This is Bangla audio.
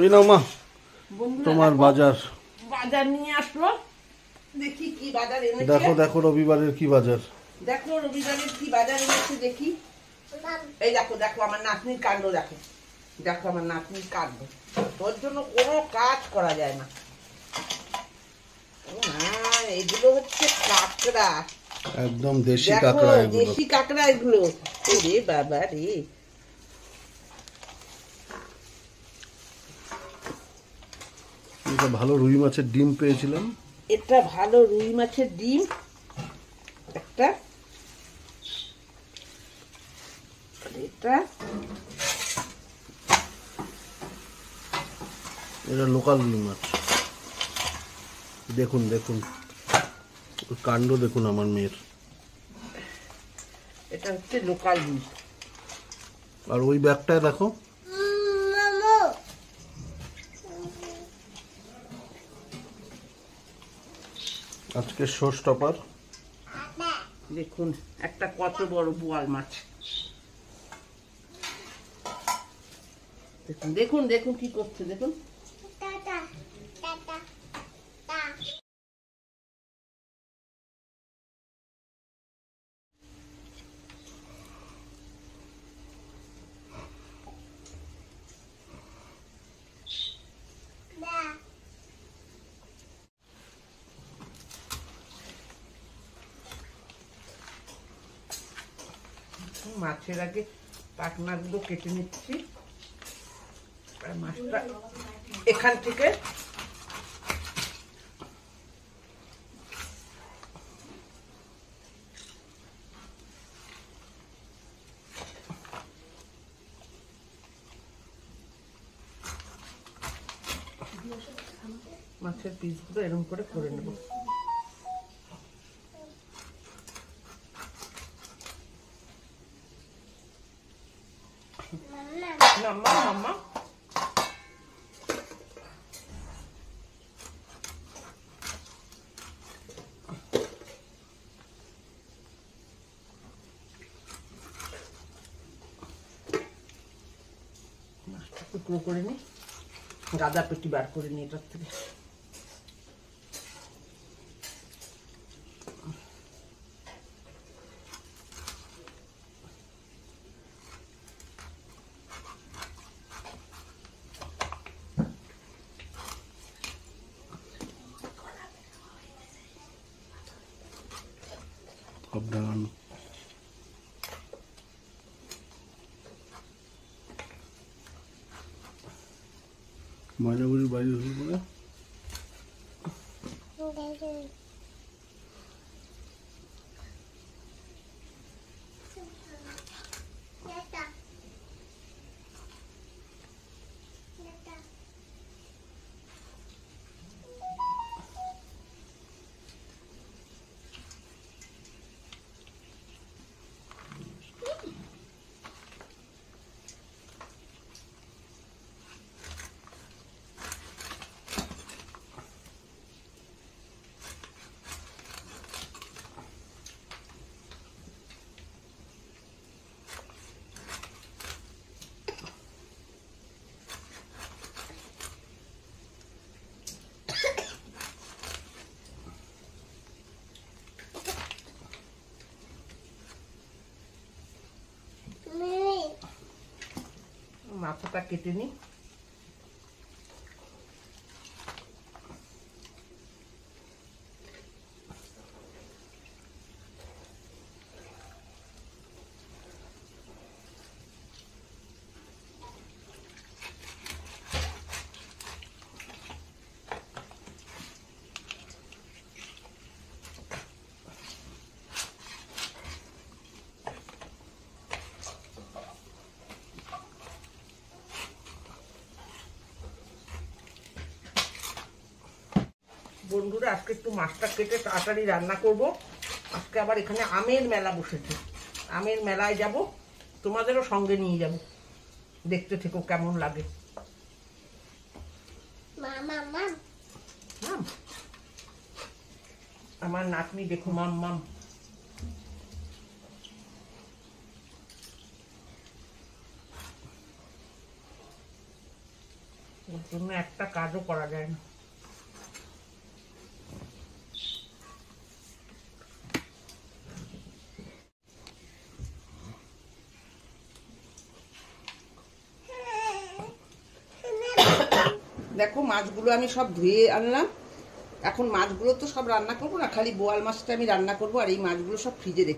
এই নাও মা বন্ধুরা তোমার দেখো, বাজার। বাজার নিয়ে আসলো। দেখি কি বাজার এনেছে। দেখো দেখো রবিবারের কি বাজার। দেখো রবিবারের কি বাজার এনেছে দেখি। এই দেখো দেখো আমার নাতনির কাণ্ড দেখো। দেখো আমার নাতনির কাণ্ড। তোর জন্য কোনো কাজ করা যায় না। এগুলো হচ্ছে কাঁকড়া। একদম দেশি দেখো কাঁকড়া এগুলো। দেশি কাঁকড়া এগুলো। ওরে বাবা রে। এটা ভালো রুই মাছের ডিম পেয়েছিলাম। এটা ভালো রুই মাছের ডিম একটা। এটা এটা লোকাল রুই মাছ। দেখুন দেখুন কাণ্ড দেখুন আমার মেয়ের। এটা হচ্ছে লোকাল রুই। আর ওই ব্যাগটায় দেখো আজকে শো স্টপার। দেখুন একটা কত বড় বোয়াল মাছ। দেখুন দেখুন দেখুন কি করছে দেখুন। মাছের আগে পাখনাগুলো কেটে নিচ্ছি। আর মাছটা এখান থেকে মাছের পিসগুলো এরকম করে নেব। মাম্মা মাম্মা মাছটা টুকরো করে নি। গাদা পেটি বার করে নি এটার থেকে। সাবধান। ময়নাগুড়ির বাইরে হল বলে মাথাটা কেটে নি। বন্ধুরা আজকে একটু মাছটা কেটে তাড়াতাড়ি রান্না করব। আজকে আবার এখানে আমের মেলা বসেছে। আমের মেলায় যাব, তোমাদেরও সঙ্গে নিয়ে যাব। দেখতে থেকো কেমন লাগে। আমার নাতনি দেখো মাম মাম। ওর জন্য একটা কাজও করা যায় না। দেখো মাছগুলো আমি সব ধুয়ে আনলাম। এখন মাছগুলো তো সব রান্না করবো না, খালি বোয়াল মাছটা আমি রান্না করবো, আর এই মাছগুলো সব ফ্রিজে রেখে